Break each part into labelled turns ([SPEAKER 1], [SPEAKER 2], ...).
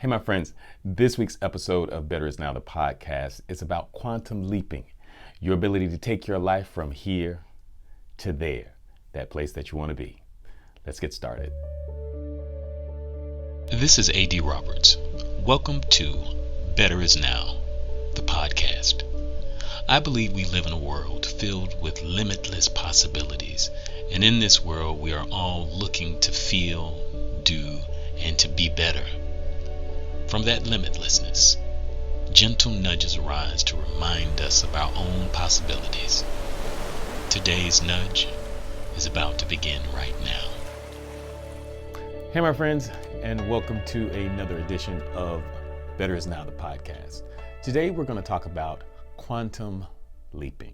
[SPEAKER 1] Hey, my friends, this week's episode of Better Is Now, the podcast, is about quantum leaping, your ability to take your life from here to there, that place that you want to be. Let's get started.
[SPEAKER 2] This is A.D. Roberts. Welcome to Better Is Now, the podcast. I believe we live in a world filled with limitless possibilities, and in this world we are all looking to feel, do, and to be better. From that limitlessness, gentle nudges arise to remind us of our own possibilities. Today's nudge is about to begin right now.
[SPEAKER 1] Hey, my friends, and welcome to another edition of Better Is Now, the podcast. Today, we're going to talk about quantum leaping.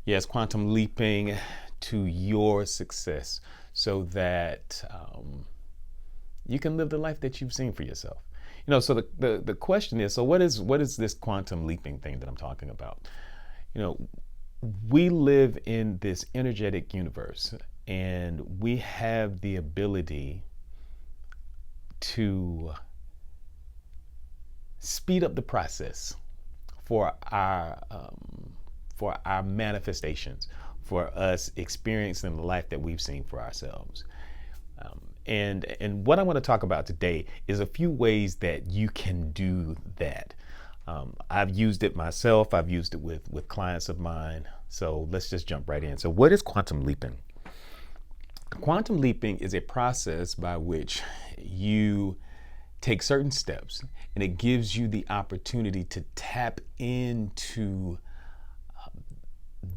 [SPEAKER 1] Yes, quantum leaping to your success so that you can live the life that you've seen for yourself. So the question is, so what is this quantum leaping thing that I'm talking about? We live in this energetic universe, and we have the ability to speed up the process for our manifestations, for us experiencing the life that we've seen for ourselves. And what I want to talk about today is a few ways that you can do that. I've used it myself. I've used it with clients of mine. So let's just jump right in. So what is quantum leaping? Quantum leaping is a process by which you take certain steps, and it gives you the opportunity to tap into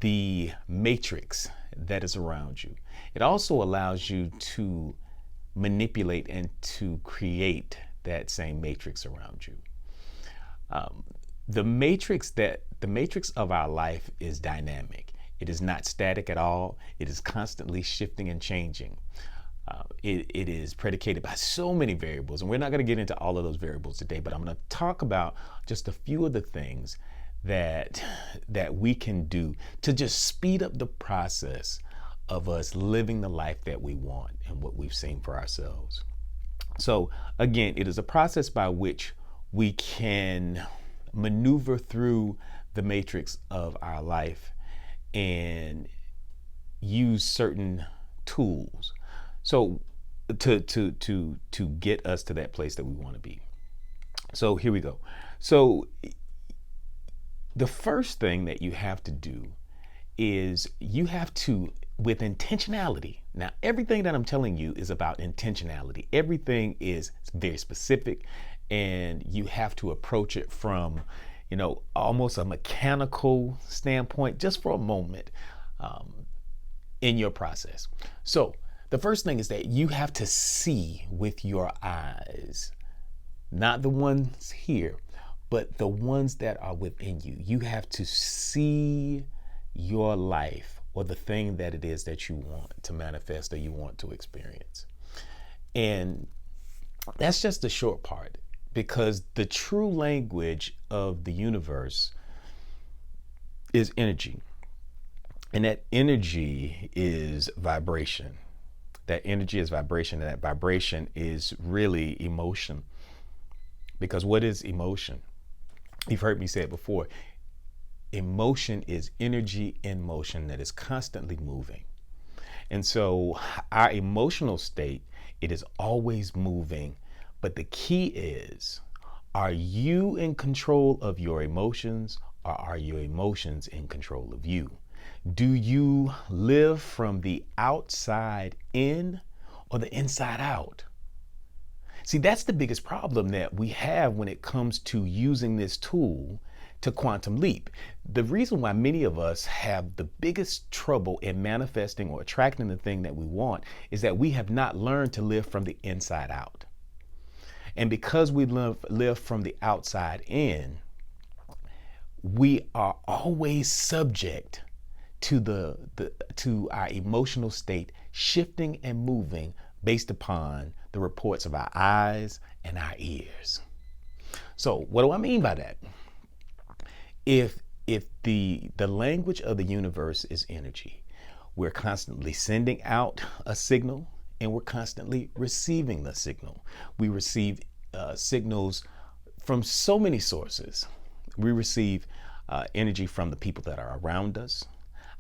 [SPEAKER 1] the matrix that is around you. It also allows you to manipulate and to create that same matrix around you. The matrix of our life is dynamic. It is not static at all. It is constantly shifting and changing. It is predicated by so many variables, and we're not going to get into all of those variables today, but I'm going to talk about just a few of the things that we can do to just speed up the process of us living the life that we want and what we've seen for ourselves. So again, it is a process by which we can maneuver through the matrix of our life and use certain tools so to get us to that place that we want to be. So here we go. So the first thing that you have to do is you have to, with intentionality. Now, everything that I'm telling you is about intentionality. Everything is very specific, and you have to approach it from, almost a mechanical standpoint, just for a moment in your process. So the first thing is that you have to see with your eyes, not the ones here, but the ones that are within you. You have to see your life, or the thing that it is that you want to manifest or you want to experience. And that's just the short part, because the true language of the universe is energy. And that energy is vibration. That energy is vibration, and that vibration is really emotion. Because what is emotion? You've heard me say it before. Emotion is energy in motion that is constantly moving. And so our emotional state, it is always moving. But the key is, are you in control of your emotions, or are your emotions in control of you? Do you live from the outside in or the inside out? See, that's the biggest problem that we have when it comes to using this tool to quantum leap. The reason why many of us have the biggest trouble in manifesting or attracting the thing that we want is that we have not learned to live from the inside out. And because we live from the outside in, we are always subject to to our emotional state shifting and moving based upon the reports of our eyes and our ears. So what do I mean by that? If the language of the universe is energy, we're constantly sending out a signal and we're constantly receiving the signal. We receive signals from so many sources. We receive energy from the people that are around us,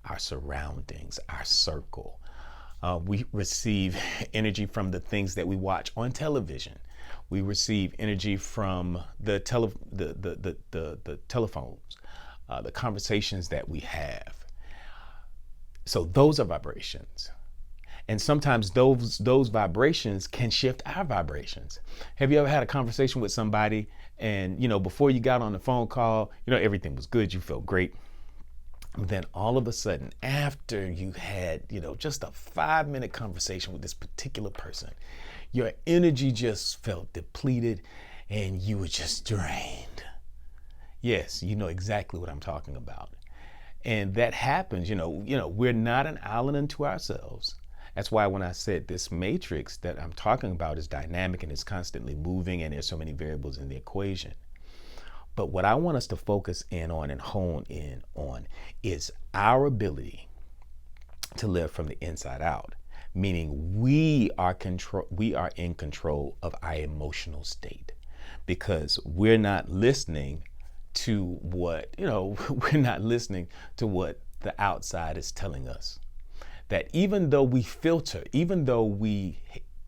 [SPEAKER 1] our surroundings, our circle. We receive energy from the things that we watch on television. We receive energy from the telephones, the conversations that we have. So those are vibrations. And sometimes those vibrations can shift our vibrations. Have you ever had a conversation with somebody and, before you got on the phone call, everything was good, you felt great. Then all of a sudden, after you had, just a 5-minute conversation with this particular person, your energy just felt depleted and you were just drained. Yes, you know exactly what I'm talking about. And that happens, we're not an island unto ourselves. That's why when I said this matrix that I'm talking about is dynamic and it's constantly moving and there's so many variables in the equation. But what I want us to focus in on and hone in on is our ability to live from the inside out, meaning we are in control of our emotional state, because we're not listening to what, we're not listening to what the outside is telling us. That even though we filter, even though we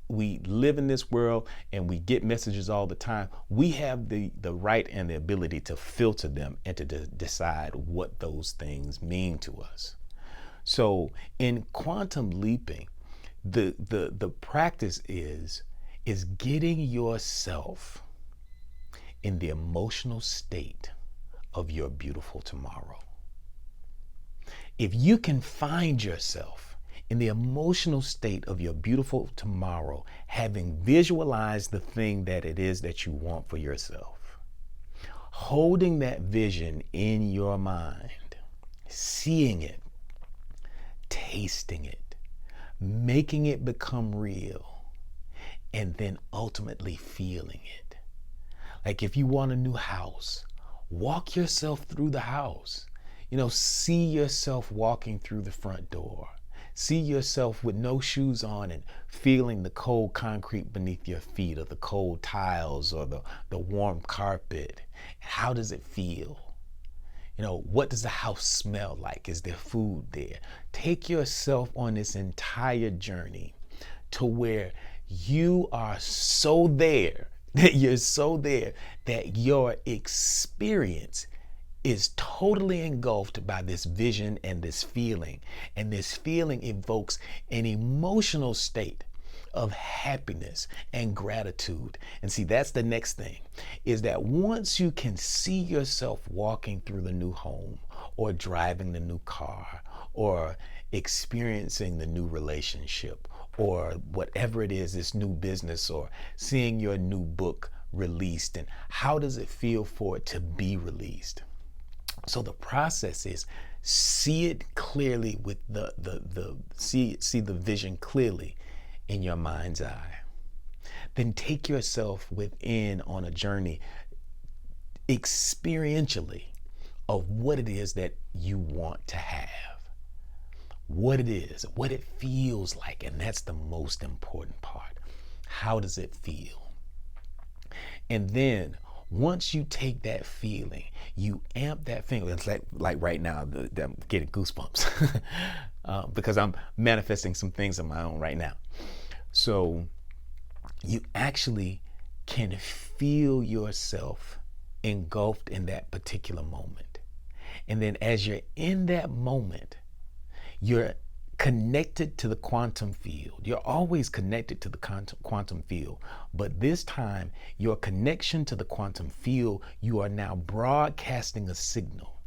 [SPEAKER 1] live in this world and we get messages all the time, we have the right and the ability to filter them and to decide what those things mean to us. So in quantum leaping, the practice is getting yourself in the emotional state of your beautiful tomorrow. If you can find yourself in the emotional state of your beautiful tomorrow, having visualized the thing that it is that you want for yourself, holding that vision in your mind, seeing it, tasting it, making it become real, and then ultimately feeling it. Like if you want a new house, walk yourself through the house. See yourself walking through the front door. See yourself with no shoes on and feeling the cold concrete beneath your feet, or the cold tiles, or the warm carpet. How does it feel? What does the house smell like? Is there food there? Take yourself on this entire journey to where you are so there, that you're so there that your experience is totally engulfed by this vision and this feeling. And this feeling evokes an emotional state of happiness and gratitude. And see, that's the next thing, is that once you can see yourself walking through the new home, or driving the new car, or experiencing the new relationship, or whatever it is, this new business, or seeing your new book released, and how does it feel for it to be released? So the process is see it clearly with see the vision clearly in your mind's eye. Then take yourself within on a journey experientially of what it is that you want to have. What it is, what it feels like, and that's the most important part. How does it feel? And then once you take that feeling, you amp that feeling. It's like right now, I'm getting goosebumps because I'm manifesting some things of my own right now. So you actually can feel yourself engulfed in that particular moment. And then as you're in that moment, you're connected to the quantum field. You're always connected to the quantum field, but this time your connection to the quantum field, you are now broadcasting a signal,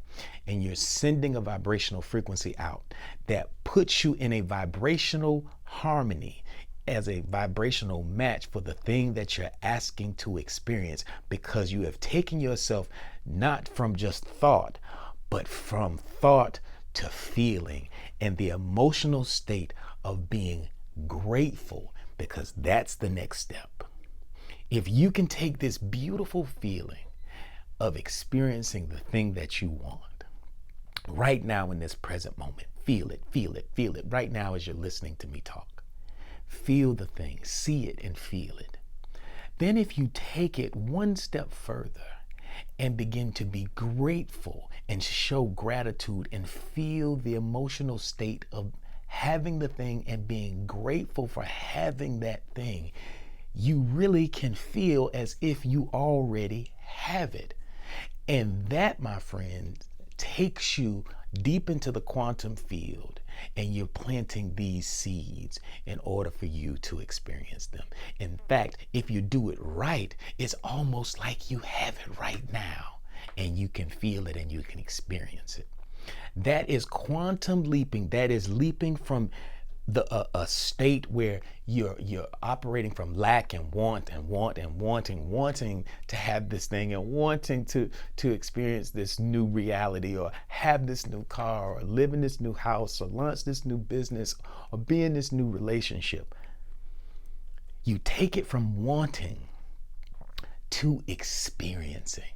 [SPEAKER 1] and you're sending a vibrational frequency out that puts you in a vibrational harmony, as a vibrational match for the thing that you're asking to experience, because you have taken yourself not from just thought, but from thought to feeling, and the emotional state of being grateful, because that's the next step. If you can take this beautiful feeling of experiencing the thing that you want right now in this present moment, feel it, feel it, feel it right now as you're listening to me talk. Feel the thing, see it and feel it. Then if you take it one step further and begin to be grateful and show gratitude and feel the emotional state of having the thing and being grateful for having that thing, you really can feel as if you already have it. And that, my friend, takes you deep into the quantum field, and you're planting these seeds in order for you to experience them. In fact, if you do it right, it's almost like you have it right now, and you can feel it and you can experience it. That is quantum leaping. That is leaping from a state where you're operating from lack and wanting to have this thing and wanting to experience this new reality, or have this new car, or live in this new house, or launch this new business, or be in this new relationship. You take it from wanting to experiencing,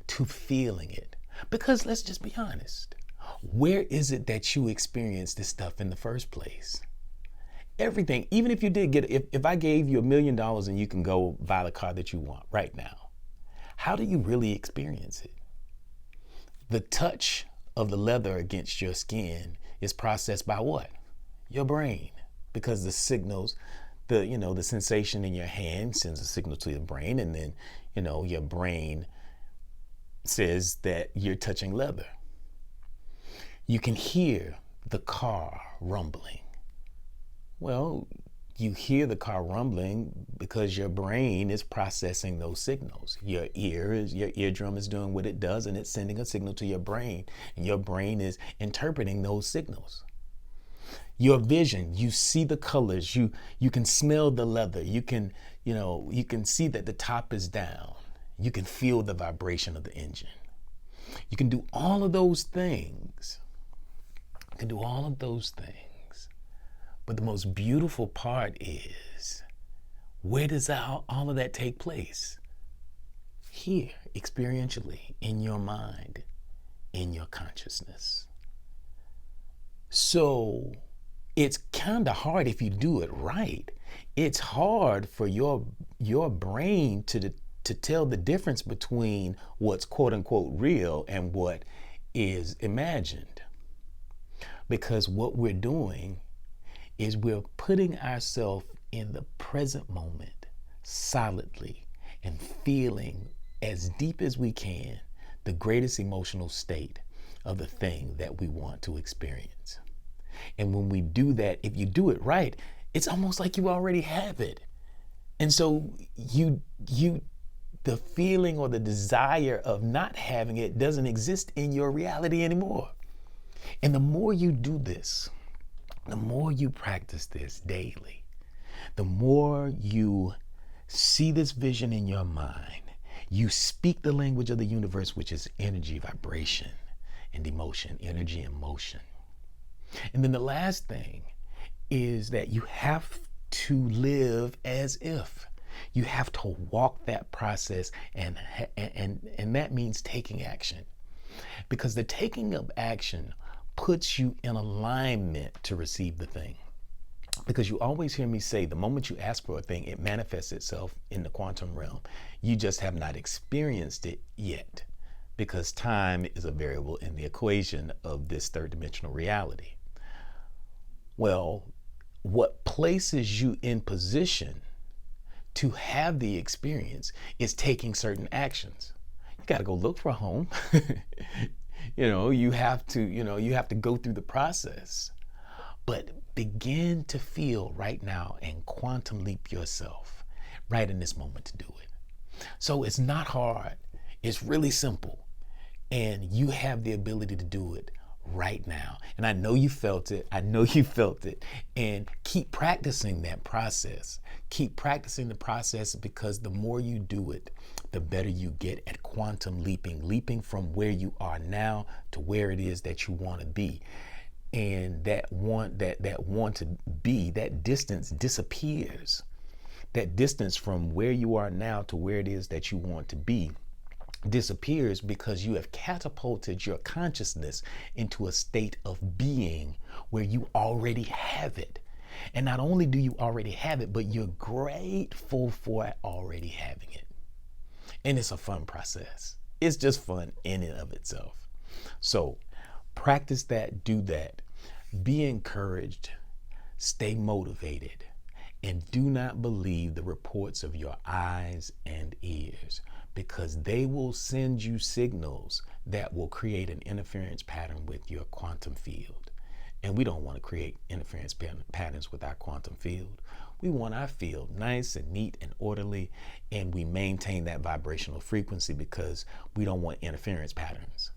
[SPEAKER 1] to feeling it. Because let's just be honest. Where is it that you experience this stuff in the first place? Everything. Even if you did get, if I gave you $1 million and you can go buy the car that you want right now, how do you really experience it? The touch of the leather against your skin is processed by what? Your brain. Because the signals, the sensation in your hand sends a signal to your brain, and then, your brain says that you're touching leather. You can hear the car rumbling. Well, you hear the car rumbling because your brain is processing those signals. Your eardrum is doing what it does, and it's sending a signal to your brain, and your brain is interpreting those signals. Your vision, you see the colors, you can smell the leather, you can see that the top is down, you can feel the vibration of the engine. You can do all of those things. But the most beautiful part is, where does all of that take place? Here, experientially, in your mind, in your consciousness. So it's kind of hard if you do it right. It's hard for your brain to tell the difference between what's quote unquote real and what is imagined. Because what we're doing is we're putting ourselves in the present moment solidly and feeling as deep as we can the greatest emotional state of the thing that we want to experience. And when we do that, if you do it right, it's almost like you already have it. And so the feeling or the desire of not having it doesn't exist in your reality anymore. And the more you do this, the more you practice this daily, the more you see this vision in your mind, you speak the language of the universe, which is energy, vibration, and emotion, energy and motion. And then the last thing is that you have to live as if. You have to walk that process, and that means taking action. Because the taking of action puts you in alignment to receive the thing. Because you always hear me say, the moment you ask for a thing, it manifests itself in the quantum realm. You just have not experienced it yet, because time is a variable in the equation of this third dimensional reality. Well, what places you in position to have the experience is taking certain actions. You got to go look for a home. You have to go through the process, but begin to feel right now and quantum leap yourself right in this moment to do it. So it's not hard. It's really simple. And you have the ability to do it right now. And I know you felt it. And keep practicing that process. Keep practicing the process, because the more you do it, the better you get at quantum leaping from where you are now to where it is that you want to be. And that want to be, that distance disappears. That distance from where you are now to where it is that you want to be disappears, because you have catapulted your consciousness into a state of being where you already have it. And not only do you already have it, but you're grateful for already having it. And it's a fun process. It's just fun in and of itself. So practice that, do that. Be encouraged, stay motivated, and do not believe the reports of your eyes and ears, because they will send you signals that will create an interference pattern with your quantum field. And we don't want to create interference patterns with our quantum field. We want our field nice and neat and orderly, and we maintain that vibrational frequency because we don't want interference patterns.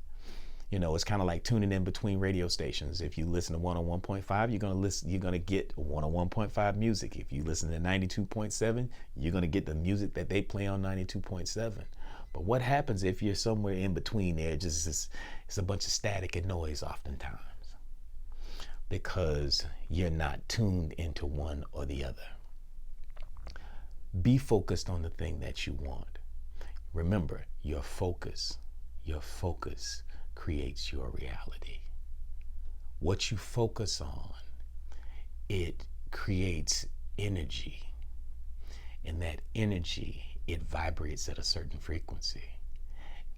[SPEAKER 1] You know, it's kind of like tuning in between radio stations. If you listen to 101.5, you're gonna get 101.5 music. If you listen to 92.7, you're gonna get the music that they play on 92.7. But what happens if you're somewhere in between there? It's a bunch of static and noise oftentimes, because you're not tuned into one or the other. Be focused on the thing that you want. Remember, your focus creates your reality. What you focus on, it creates energy. And that energy, it vibrates at a certain frequency.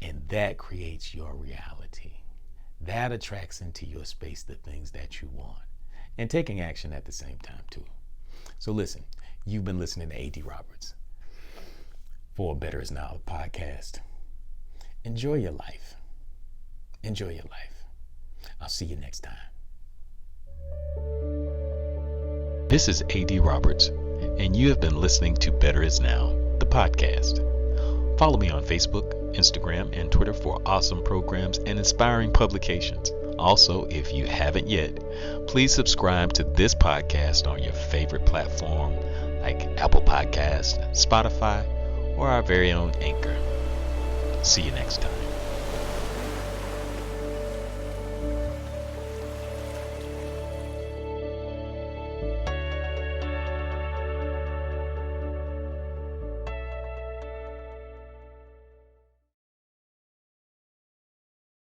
[SPEAKER 1] And that creates your reality. That attracts into your space the things that you want. And taking action at the same time too. So listen, you've been listening to A.D. Roberts for Better Is Now podcast. Enjoy your life. Enjoy your life. I'll see you next time.
[SPEAKER 2] This is A.D. Roberts, and you have been listening to Better Is Now, the podcast. Follow me on Facebook, Instagram, and Twitter for awesome programs and inspiring publications. Also, if you haven't yet, please subscribe to this podcast on your favorite platform like Apple Podcasts, Spotify, or our very own Anchor. See you next time.